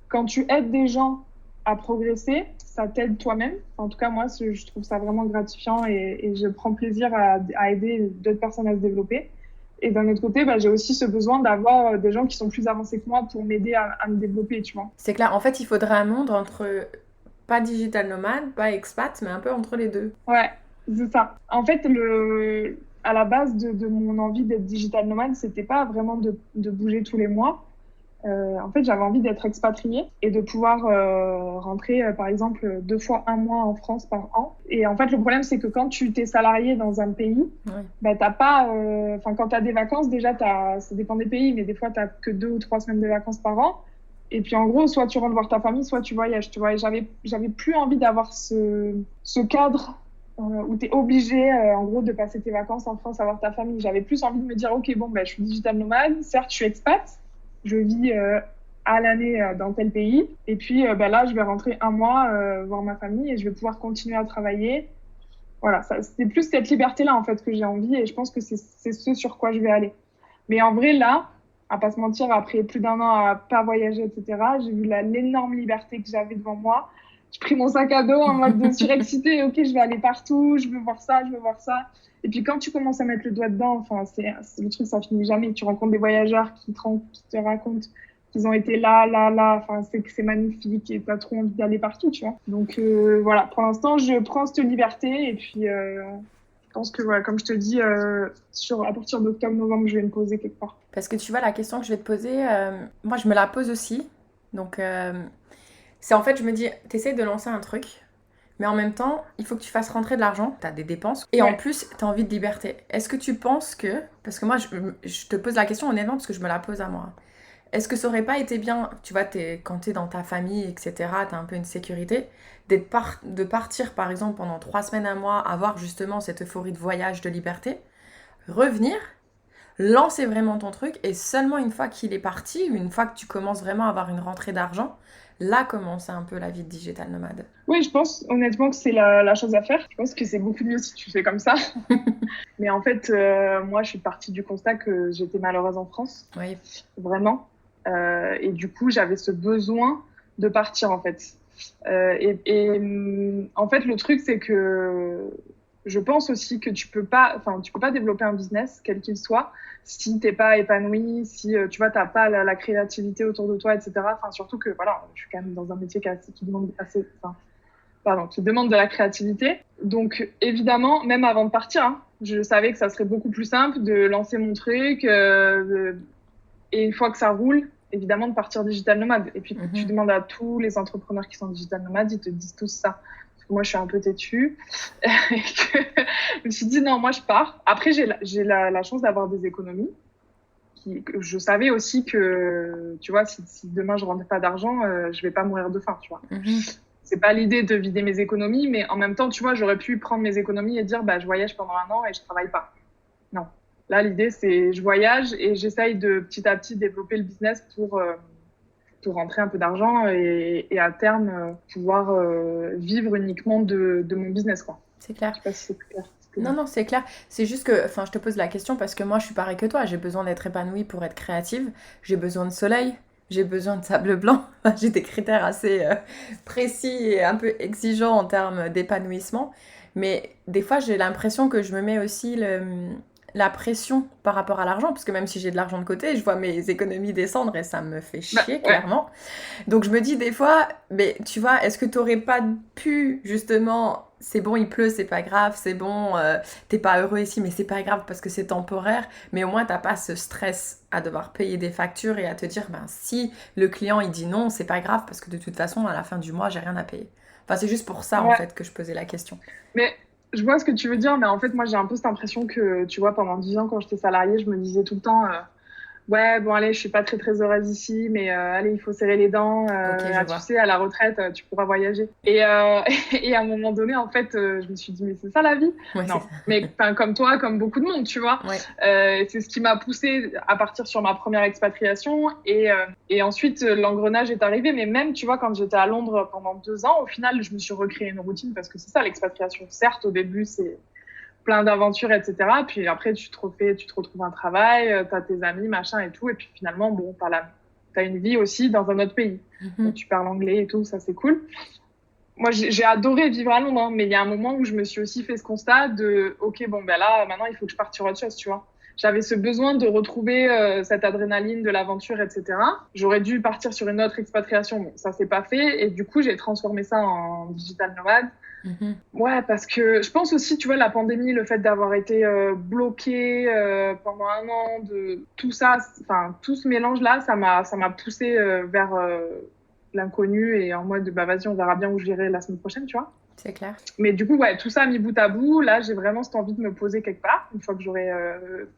Speaker 3: quand tu aides des gens à progresser, ça t'aide toi-même. En tout cas, moi, je trouve ça vraiment gratifiant et je prends plaisir à aider d'autres personnes à se développer. Et d'un autre côté, j'ai aussi ce besoin d'avoir des gens qui sont plus avancés que moi pour m'aider à me développer, tu vois.
Speaker 2: C'est clair. En fait, il faudrait un monde entre pas digital nomade, pas expat, mais un peu entre les deux.
Speaker 3: Ouais, c'est ça. En fait, à la base de mon envie d'être digital nomade, c'était pas vraiment de bouger tous les mois. En fait, j'avais envie d'être expatriée et de pouvoir rentrer, par exemple, 2 fois 1 mois en France par an. Et en fait, le problème, c'est que quand tu t'es salarié dans un pays, t'as pas... quand t'as des vacances, déjà, ça dépend des pays, mais des fois, t'as que 2 ou 3 semaines de vacances par an. Et puis, en gros, soit tu rentres voir ta famille, soit tu voyages, tu vois. Et j'avais plus envie d'avoir ce cadre où t'es obligé, en gros, de passer tes vacances en France à voir ta famille. J'avais plus envie de me dire, OK, bon, je suis digital nomade, certes, je suis expat, je vis à l'année dans tel pays. Et puis là, je vais rentrer 1 mois voir ma famille et je vais pouvoir continuer à travailler. Voilà, c'est plus cette liberté-là, en fait, que j'ai envie et je pense que c'est ce sur quoi je vais aller. Mais en vrai, là, à pas se mentir, après plus d'1 an à pas voyager, etc., j'ai vu l'énorme liberté que j'avais devant moi. J'ai pris mon sac à dos en mode de surexcité. OK, je vais aller partout, je veux voir ça, je veux voir ça. Et puis quand tu commences à mettre le doigt dedans, enfin, c'est le truc, ça finit jamais. Tu rencontres des voyageurs qui te racontent qu'ils ont été là. Enfin, c'est magnifique et t'as trop envie d'aller partout, tu vois. Donc voilà, pour l'instant, je prends cette liberté et puis je pense que voilà, comme je te dis, à partir d'octobre-novembre, je vais me poser quelque part.
Speaker 2: Parce que tu vois, la question que je vais te poser, moi, je me la pose aussi. Donc, c'est en fait, je me dis, t'essayes de lancer un truc. Mais en même temps, il faut que tu fasses rentrer de l'argent, tu as des dépenses, et en plus, tu as envie de liberté. Est-ce que tu penses que, parce que moi, je te pose la question honnêtement, parce que je me la pose à moi, est-ce que ça aurait pas été bien, tu vois, quand tu es dans ta famille, etc., tu as un peu une sécurité, de partir, par exemple, pendant 3 semaines, 1 mois, avoir justement cette euphorie de voyage, de liberté, revenir, lancer vraiment ton truc, et seulement une fois qu'il est parti, une fois que tu commences vraiment à avoir une rentrée d'argent, là commence un peu la vie de digital nomade.
Speaker 3: Oui, je pense honnêtement que c'est la chose à faire. Je pense que c'est beaucoup mieux si tu fais comme ça. Mais en fait, moi, je suis partie du constat que j'étais malheureuse en France,
Speaker 2: Oui.
Speaker 3: vraiment. Et du coup, j'avais ce besoin de partir, en fait. En fait, le truc, c'est que je pense aussi que tu peux pas développer un business, quel qu'il soit, si t'es pas épanoui, si tu vois, t'as pas la créativité autour de toi, etc. Enfin, surtout que voilà, je suis quand même dans un métier qui demande qui demande de la créativité. Donc, évidemment, même avant de partir, hein, je savais que ça serait beaucoup plus simple de lancer mon truc et une fois que ça roule, évidemment, de partir digital nomade. Et puis, tu demandes à tous les entrepreneurs qui sont digital nomades, ils te disent tous ça. Parce que moi, je suis un peu têtue. Et que je me suis dit, non, moi, je pars. Après, j'ai la chance d'avoir des économies. Je savais aussi que, tu vois, si demain, je rentrais pas d'argent, je vais pas mourir de faim, tu vois. C'est pas l'idée de vider mes économies, mais en même temps, tu vois, j'aurais pu prendre mes économies et dire, bah, je voyage pendant 1 an et je travaille pas. Non. Là, l'idée, c'est je voyage et j'essaye de petit à petit développer le business pour rentrer un peu d'argent et à terme pouvoir vivre uniquement de mon business, quoi.
Speaker 2: C'est clair.
Speaker 3: Je sais pas si c'est clair.
Speaker 2: Non, c'est clair. C'est juste que, je te pose la question parce que moi, je suis pareil que toi. J'ai besoin d'être épanouie pour être créative. J'ai besoin de soleil. J'ai besoin de sable blanc. J'ai des critères assez précis et un peu exigeants en termes d'épanouissement. Mais des fois, j'ai l'impression que je me mets aussi la pression par rapport à l'argent, parce que même si j'ai de l'argent de côté, je vois mes économies descendre et ça me fait chier, clairement. Donc je me dis des fois, mais tu vois, est-ce que t'aurais pas pu, justement, c'est bon, il pleut, c'est pas grave, c'est bon, t'es pas heureux ici, mais c'est pas grave parce que c'est temporaire, mais au moins t'as pas ce stress à devoir payer des factures et à te dire, ben si le client il dit non, c'est pas grave parce que de toute façon, à la fin du mois, j'ai rien à payer. Enfin, c'est juste pour ça, en fait, que je posais la question.
Speaker 3: Mais je vois ce que tu veux dire, mais en fait, moi, j'ai un peu cette impression que, tu vois, pendant 10 ans, quand j'étais salariée, je me disais tout le temps, ouais, bon, allez, je suis pas très, très heureuse ici, mais allez, il faut serrer les dents. Tu sais, à la retraite, tu pourras voyager. Et à un moment donné, en fait, je me suis dit, mais c'est ça la vie?
Speaker 2: Ouais,
Speaker 3: non, mais comme toi, comme beaucoup de monde, tu vois.
Speaker 2: Ouais.
Speaker 3: C'est ce qui m'a poussée à partir sur ma première expatriation. Et ensuite, l'engrenage est arrivé. Mais même, tu vois, quand j'étais à Londres pendant 2 ans, au final, je me suis recréé une routine parce que c'est ça, l'expatriation. Certes, au début, c'est plein d'aventures, etc. Puis après, tu te retrouves un travail, t'as tes amis, machin et tout. Et puis finalement, bon, t'as une vie aussi dans un autre pays. Donc, tu parles anglais et tout, ça c'est cool. Moi, j'ai adoré vivre à Londres, hein, mais il y a un moment où je me suis aussi fait ce constat de, ok, bon, ben là, maintenant, il faut que je parte sur autre chose, tu vois. J'avais ce besoin de retrouver cette adrénaline de l'aventure, etc. J'aurais dû partir sur une autre expatriation. Bon, ça s'est pas fait. Et du coup, j'ai transformé ça en digital nomade. Ouais, parce que je pense aussi, tu vois, la pandémie, le fait d'avoir été bloqué pendant 1 an, de tout ça, enfin, tout ce mélange-là, ça m'a poussé vers l'inconnu et en mode, bah vas-y, on verra bien où j'irai la semaine prochaine, tu vois.
Speaker 2: C'est clair.
Speaker 3: Mais du coup, ouais, tout ça mis bout à bout, là, j'ai vraiment cette envie de me poser quelque part, une fois que j'aurai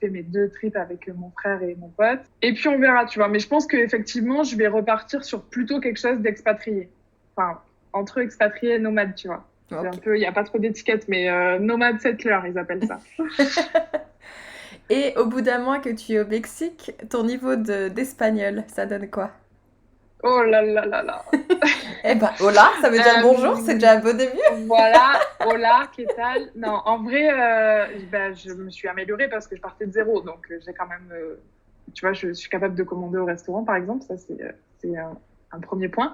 Speaker 3: fait mes 2 trips avec mon frère et mon pote. Et puis, on verra, tu vois. Mais je pense qu'effectivement, je vais repartir sur plutôt quelque chose d'expatrié. Enfin, entre expatrié et nomade, tu vois. Okay. C'est un peu, il n'y a pas trop d'étiquette, mais nomade settler, ils appellent ça.
Speaker 2: Et au bout d'un mois que tu es au Mexique, ton niveau d'espagnol, ça donne quoi?
Speaker 3: Oh là là là là.
Speaker 2: Eh ben, hola, ça veut dire bonjour, c'est déjà un beau début.
Speaker 3: Voilà, hola, ¿qué tal? Non, en vrai, je me suis améliorée parce que je partais de zéro, donc j'ai quand même, tu vois, je suis capable de commander au restaurant, par exemple, ça c'est un premier point.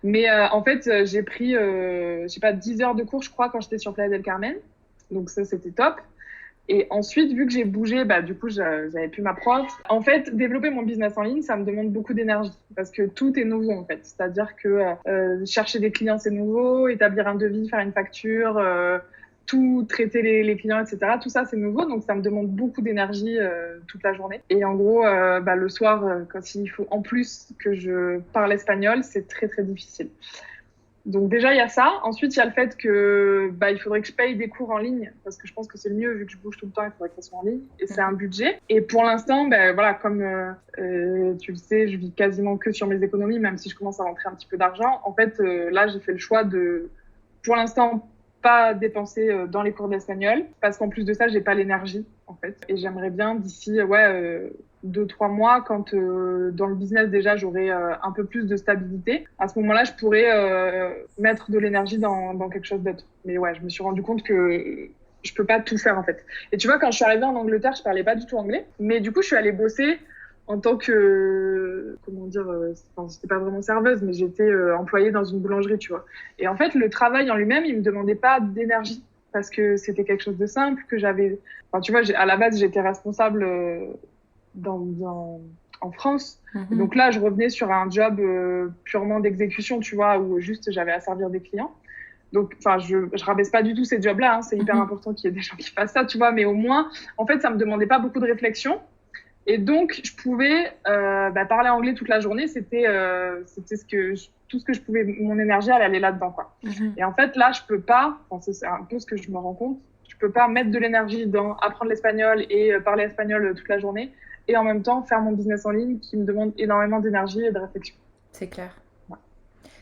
Speaker 3: Mais en fait, j'ai pris, je sais pas, 10 heures de cours, je crois, quand j'étais sur Playa del Carmen, donc ça c'était top. Et ensuite, vu que j'ai bougé, du coup, j'avais plus ma prof. En fait, développer mon business en ligne, ça me demande beaucoup d'énergie parce que tout est nouveau, en fait. C'est-à-dire que chercher des clients, c'est nouveau, établir un devis, faire une facture, tout traiter les clients, etc. Tout ça, c'est nouveau, donc ça me demande beaucoup d'énergie toute la journée. Et en gros, le soir, quand il faut en plus que je parle espagnol, c'est très, très difficile. Donc déjà, il y a ça. Ensuite, il y a le fait que il faudrait que je paye des cours en ligne parce que je pense que c'est le mieux vu que je bouge tout le temps, il faudrait que ça soit en ligne. Et c'est un budget. Et pour l'instant, voilà, comme tu le sais, je vis quasiment que sur mes économies, même si je commence à rentrer un petit peu d'argent. En fait, là, j'ai fait le choix de, pour l'instant, pas dépenser dans les cours d'espagnol parce qu'en plus de ça, j'ai pas l'énergie, en fait. Et j'aimerais bien d'ici, 2-3 mois, quand dans le business déjà j'aurai un peu plus de stabilité, à ce moment-là je pourrais mettre de l'énergie dans quelque chose d'autre. Mais ouais, je me suis rendu compte que je peux pas tout faire en fait. Et tu vois, quand je suis arrivée en Angleterre, je parlais pas du tout anglais, mais du coup, je suis allée bosser en tant que, comment dire, enfin, j'étais pas vraiment serveuse, mais j'étais employée dans une boulangerie, tu vois. Et en fait, le travail en lui-même, il me demandait pas d'énergie parce que c'était quelque chose de simple que j'avais. Enfin, tu vois, à la base, j'étais responsable en France. Et donc là, je revenais sur un job purement d'exécution, tu vois, où juste j'avais à servir des clients. Donc, enfin, je rabaisse pas du tout ces jobs-là. Hein. C'est hyper important qu'il y ait des gens qui fassent ça, tu vois. Mais au moins, en fait, ça me demandait pas beaucoup de réflexion. Et donc, je pouvais parler anglais toute la journée. C'était tout ce que je pouvais. Mon énergie, elle allait là-dedans, quoi. Et en fait, là, je peux pas. Enfin, c'est un peu ce que je me rends compte. Je peux pas mettre de l'énergie dans apprendre l'espagnol et parler espagnol toute la journée, et en même temps faire mon business en ligne qui me demande énormément d'énergie et de réflexion.
Speaker 2: C'est clair. Ouais.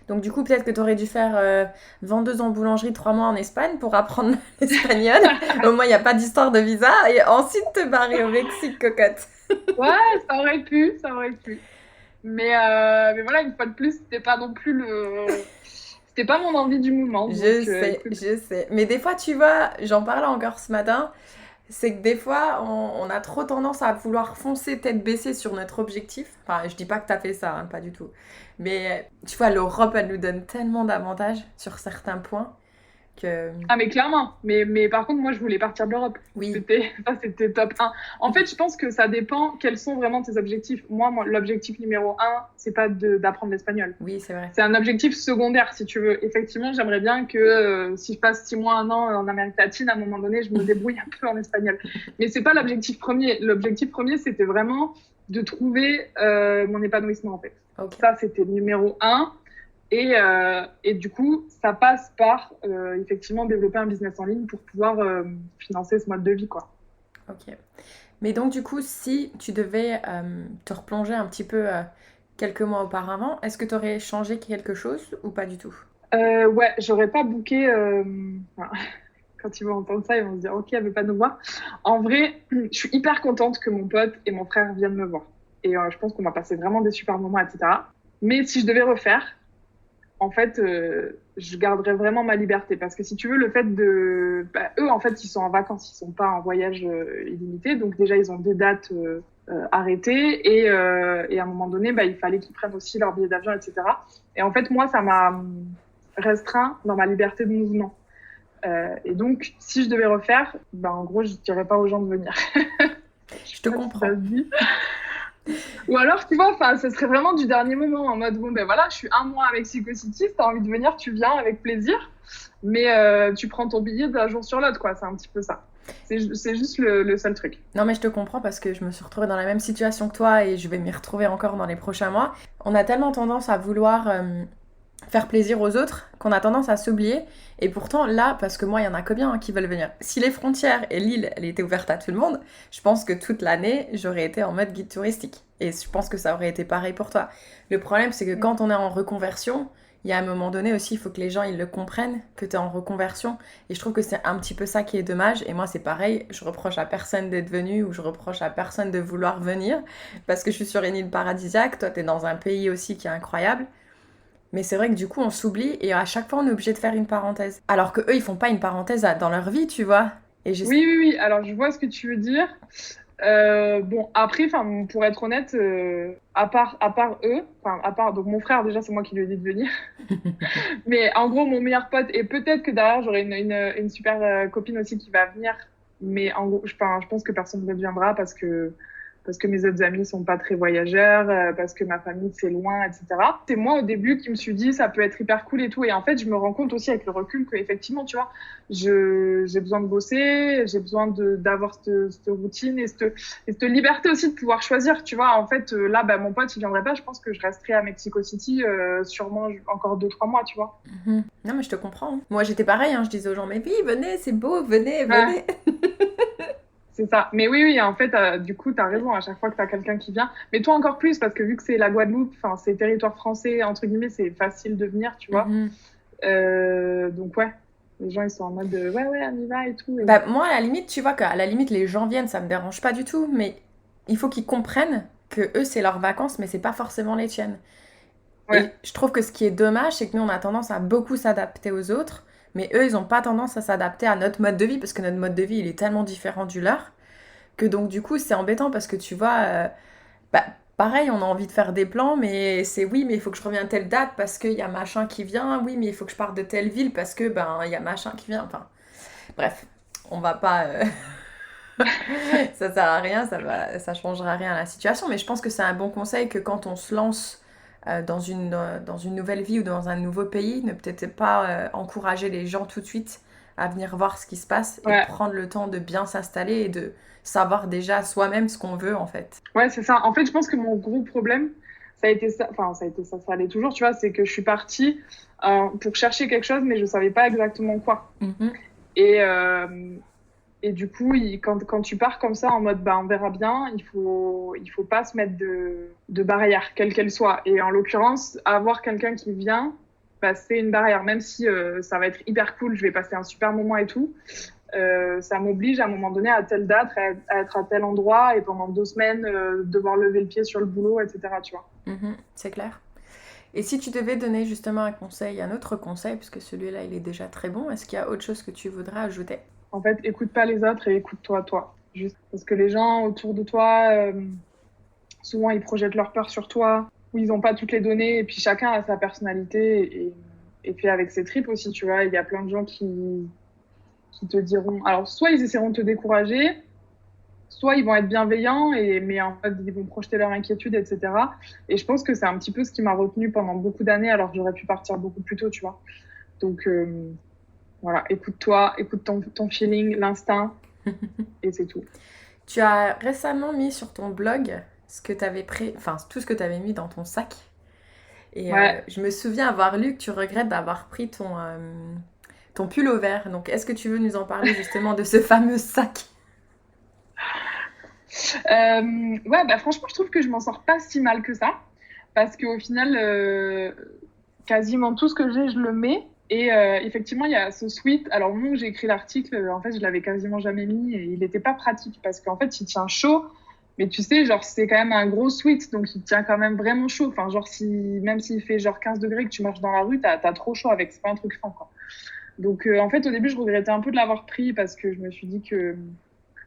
Speaker 2: Donc du coup, peut-être que tu aurais dû faire vendeuse en boulangerie 3 mois en Espagne pour apprendre l'espagnol. Au moins, il n'y a pas d'histoire de visa. Et ensuite, te barrer au Mexique, cocotte.
Speaker 3: Ouais, ça aurait pu. Mais voilà, une fois de plus, c'était pas non plus C'était pas mon envie du moment. Donc,
Speaker 2: je sais. Mais des fois, tu vois, j'en parlais encore ce matin, c'est que des fois, on a trop tendance à vouloir foncer tête baissée sur notre objectif. Enfin, je dis pas que t'as fait ça, hein, pas du tout. Mais tu vois, l'Europe, elle nous donne tellement d'avantages sur certains points que...
Speaker 3: Ah, mais clairement. Mais par contre, moi, je voulais partir de l'Europe.
Speaker 2: Oui.
Speaker 3: C'était top 1. En fait, je pense que ça dépend quels sont vraiment tes objectifs. Moi l'objectif numéro 1, c'est pas d'apprendre l'espagnol.
Speaker 2: Oui, c'est vrai.
Speaker 3: C'est un objectif secondaire, si tu veux. Effectivement, j'aimerais bien que si je passe 6 mois, 1 an en Amérique latine, à un moment donné, je me débrouille un peu en espagnol. Mais c'est pas l'objectif premier. L'objectif premier, c'était vraiment de trouver mon épanouissement, en fait.
Speaker 2: Okay.
Speaker 3: Ça, c'était le numéro 1. Et du coup, ça passe par effectivement développer un business en ligne pour pouvoir financer ce mode de vie, quoi.
Speaker 2: Ok. Mais donc, du coup, si tu devais te replonger un petit peu quelques mois auparavant, est-ce que tu aurais changé quelque chose ou pas du tout ?
Speaker 3: Ouais, j'aurais pas booké. Quand ils vont entendre ça, ils vont se dire ok, elle veut pas nous voir. En vrai, je suis hyper contente que mon pote et mon frère viennent me voir. Et je pense qu'on va passer vraiment des super moments, etc. Mais si je devais refaire, en fait, je garderais vraiment ma liberté. Parce que si tu veux, le fait de... eux, en fait, ils sont en vacances, ils sont pas en voyage illimité. Donc déjà, ils ont des dates arrêtées. Et à un moment donné, il fallait qu'ils prennent aussi leur billet d'avion, etc. Et en fait, moi, ça m'a restreint dans ma liberté de mouvement. Et donc, si je devais refaire, en gros, je dirais pas aux gens de venir.
Speaker 2: Je te comprends.
Speaker 3: Ou alors, tu vois, ce serait vraiment du dernier moment, en mode, bon, voilà, je suis 1 mois à Mexico City, si t'as envie de venir, tu viens avec plaisir, mais tu prends ton billet d'un jour sur l'autre, quoi, c'est un petit peu ça. C'est juste le seul truc.
Speaker 2: Non, mais je te comprends parce que je me suis retrouvée dans la même situation que toi et je vais m'y retrouver encore dans les prochains mois. On a tellement tendance à vouloir faire plaisir aux autres qu'on a tendance à s'oublier. Et pourtant, là, parce que moi, il y en a que bien qui veulent venir. Si les frontières et l'île, elle était ouverte à tout le monde, je pense que toute l'année, j'aurais été en mode guide touristique. Et je pense que ça aurait été pareil pour toi. Le problème, c'est que quand on est en reconversion, il y a un moment donné aussi, il faut que les gens ils le comprennent, que tu es en reconversion. Et je trouve que c'est un petit peu ça qui est dommage. Et moi, c'est pareil, je reproche à personne d'être venu ou je reproche à personne de vouloir venir parce que je suis sur une île paradisiaque. Toi, tu es dans un pays aussi qui est incroyable. Mais c'est vrai que du coup, on s'oublie et à chaque fois, on est obligé de faire une parenthèse. Alors que eux, ils font pas une parenthèse dans leur vie, tu vois. Et
Speaker 3: oui. Alors, je vois ce que tu veux dire. Bon, après, pour être honnête, à part eux, donc mon frère, déjà, c'est moi qui lui ai dit de venir. Mais en gros, mon meilleur pote, et peut-être que derrière, j'aurai une super copine aussi qui va venir. Mais en gros, je pense que personne ne viendra parce que mes autres amis sont pas très voyageurs, parce que ma famille c'est loin, etc. C'est moi au début qui me suis dit ça peut être hyper cool et tout. Et en fait, je me rends compte aussi avec le recul que effectivement, tu vois, j'ai besoin de bosser, j'ai besoin d'avoir cette routine et cette liberté aussi de pouvoir choisir. Tu vois, en fait, là, mon pote il viendrait pas. Je pense que je resterai à Mexico City sûrement encore 2-3 mois, tu vois.
Speaker 2: Mm-hmm. Non, mais je te comprends. Moi, j'étais pareil. Je disais aux gens, mais oui, venez, c'est beau, venez.
Speaker 3: C'est ça. Mais oui, en fait, du coup, t'as raison, à chaque fois que t'as quelqu'un qui vient. Mais toi encore plus, parce que vu que c'est la Guadeloupe, c'est territoire français, entre guillemets, c'est facile de venir, tu vois. Donc, ouais, les gens, ils sont en mode ouais, on y va et tout. Et...
Speaker 2: moi, à la limite, tu vois qu'à la limite, les gens viennent, ça me dérange pas du tout, mais il faut qu'ils comprennent que eux, c'est leurs vacances, mais c'est pas forcément les tiennes. Ouais. Et je trouve que ce qui est dommage, c'est que nous, on a tendance à beaucoup s'adapter aux autres, Mais eux, ils n'ont pas tendance à s'adapter à notre mode de vie parce que notre mode de vie, il est tellement différent du leur que donc du coup, c'est embêtant parce que tu vois, bah, pareil, on a envie de faire des plans, mais c'est oui, mais il faut que je revienne à telle date parce qu'il y a machin qui vient. Oui, mais il faut que je parte de telle ville parce que ben il y a machin qui vient. Enfin, bref, on va pas. Ça sert à rien, ça changera rien à la situation. Mais je pense que c'est un bon conseil que quand on se lance dans une nouvelle vie ou dans un nouveau pays, ne peut-être pas encourager les gens tout de suite à venir voir ce qui se passe et
Speaker 3: Ouais,
Speaker 2: prendre le temps de bien s'installer et de savoir déjà soi-même ce qu'on veut en fait.
Speaker 3: ouais, c'est ça. En fait, je pense que mon gros problème, ça a été ça, enfin, ça a été ça, ça allait toujours, tu vois, c'est que je suis partie pour chercher quelque chose, mais je savais pas exactement quoi.
Speaker 2: Mhm.
Speaker 3: Et, et du coup, quand tu pars comme ça, en mode, bah, on verra bien, il faut pas se mettre de barrière, quelle qu'elle soit. Et en l'occurrence, avoir quelqu'un qui vient, bah, c'est une barrière, même si ça va être hyper cool, je vais passer un super moment et tout. Ça m'oblige à un moment donné à telle date à être à tel endroit et pendant 2 semaines devoir lever le pied sur le boulot, etc. Tu vois.
Speaker 2: Mhm, c'est clair. Et si tu devais donner justement un conseil, un autre conseil, puisque celui-là il est déjà très bon, est-ce qu'il y a autre chose que tu voudrais ajouter?
Speaker 3: En fait, écoute pas les autres et écoute-toi, toi. Juste parce que les gens autour de toi, souvent ils projettent leur peur sur toi, ou ils n'ont pas toutes les données, et puis chacun a sa personnalité et fait avec ses tripes aussi, tu vois. Il y a plein de gens qui te diront, alors soit ils essaieront de te décourager, soit ils vont être bienveillants, mais en fait, ils vont projeter leur inquiétude, etc. Et je pense que c'est un petit peu ce qui m'a retenue pendant beaucoup d'années, alors que j'aurais pu partir beaucoup plus tôt, tu vois. Donc, voilà, écoute-toi, écoute ton feeling, l'instinct, et c'est tout.
Speaker 2: Tu as récemment mis sur ton blog ce que t'avais enfin tout ce que tu avais mis dans ton sac. Et
Speaker 3: Ouais.
Speaker 2: je me souviens avoir lu que tu regrettes d'avoir pris ton pull au vert. Donc est-ce que tu veux nous en parler justement de ce fameux sac?
Speaker 3: Ouais, bah franchement, je trouve que je m'en sors pas si mal que ça. Parce qu'au final, quasiment tout ce que j'ai, je le mets. Et effectivement, il y a ce sweat. Alors, au moment où j'ai écrit l'article, en fait, je l'avais quasiment jamais mis et il n'était pas pratique parce qu'en fait, il tient chaud. Mais tu sais, genre, c'est quand même un gros sweat, donc il tient quand même vraiment chaud. Enfin, genre, même s'il fait genre 15 degrés que tu marches dans la rue, t'as trop chaud avec. C'est pas un truc fin, quoi. Donc, en fait, au début, je regrettais un peu de l'avoir pris parce que je me suis dit que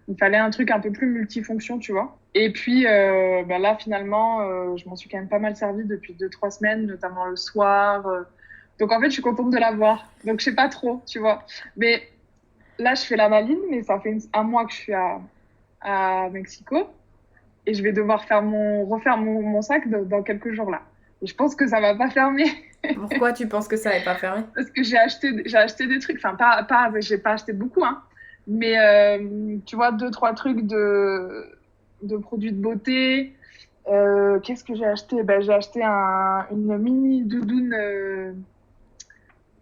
Speaker 3: il fallait un truc un peu plus multifonction, tu vois. Et puis bah là, finalement, je m'en suis quand même pas mal servi depuis 2, 3 semaines, notamment le soir. Donc en fait, je suis contente de l'avoir. Donc je sais pas trop, tu vois. Mais là, je fais la maline, mais ça fait un mois que je suis à Mexico et je vais devoir refaire mon sac dans quelques jours là. Et je pense que ça va pas fermer
Speaker 2: Pourquoi tu penses que ça n'est pas fermé?
Speaker 3: parce que j'ai acheté des trucs. Enfin, j'ai pas acheté beaucoup, hein. Mais tu vois, 2, 3 trucs de produits de beauté. Qu'est-ce que j'ai acheté? Ben, j'ai acheté une mini doudoune,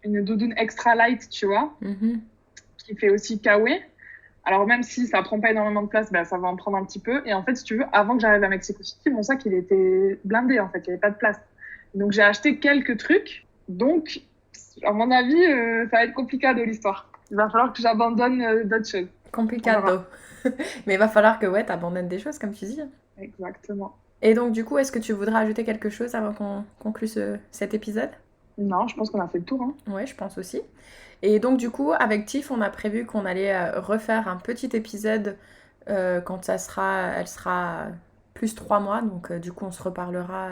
Speaker 3: une doudoune extra light, tu vois,
Speaker 2: Mhm.
Speaker 3: qui fait aussi kawaii. Alors même si ça prend pas énormément de place, ben, ça va en prendre un petit peu. Et en fait, si tu veux, avant que j'arrive à Mexico City, mon sac il était blindé en fait, il y avait pas de place. Donc j'ai acheté quelques trucs. Donc à mon avis, ça va être compliqué de l'histoire. Il va falloir que j'abandonne d'autres choses. On
Speaker 2: Complicado.
Speaker 3: verra.
Speaker 2: Mais il va falloir que ouais, t'abandonnes des choses comme tu dis.
Speaker 3: Exactement.
Speaker 2: Et donc du coup, est-ce que tu voudrais ajouter quelque chose avant qu'on conclue cet épisode?
Speaker 3: Non, je pense qu'on a fait le tour, hein.
Speaker 2: Ouais, je pense aussi. Et donc du coup, avec Tiff, on a prévu qu'on allait refaire un petit épisode quand elle sera plus 3 mois. Donc du coup, on se reparlera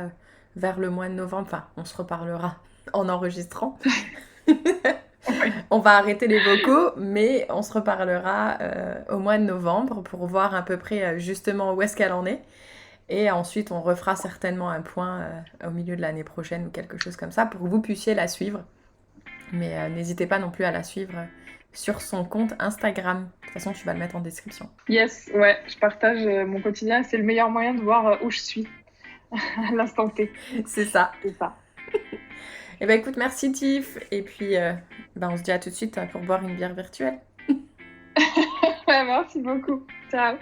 Speaker 2: vers le mois de novembre. Enfin, on se reparlera en enregistrant.
Speaker 3: Oui.
Speaker 2: On va arrêter les vocaux, mais on se reparlera au mois de novembre pour voir à peu près justement où est-ce qu'elle en est. Et ensuite, on refera certainement un point au milieu de l'année prochaine ou quelque chose comme ça pour que vous puissiez la suivre. Mais n'hésitez pas non plus à la suivre sur son compte Instagram. De toute façon, tu vas le mettre en description.
Speaker 3: Yes, ouais, je partage mon quotidien. C'est le meilleur moyen de voir où je suis à l'instant T.
Speaker 2: C'est ça.
Speaker 3: C'est ça.
Speaker 2: Et ben écoute, merci Tiff. Et puis, on se dit à tout de suite pour boire une bière virtuelle.
Speaker 3: Ouais, merci beaucoup. Ciao.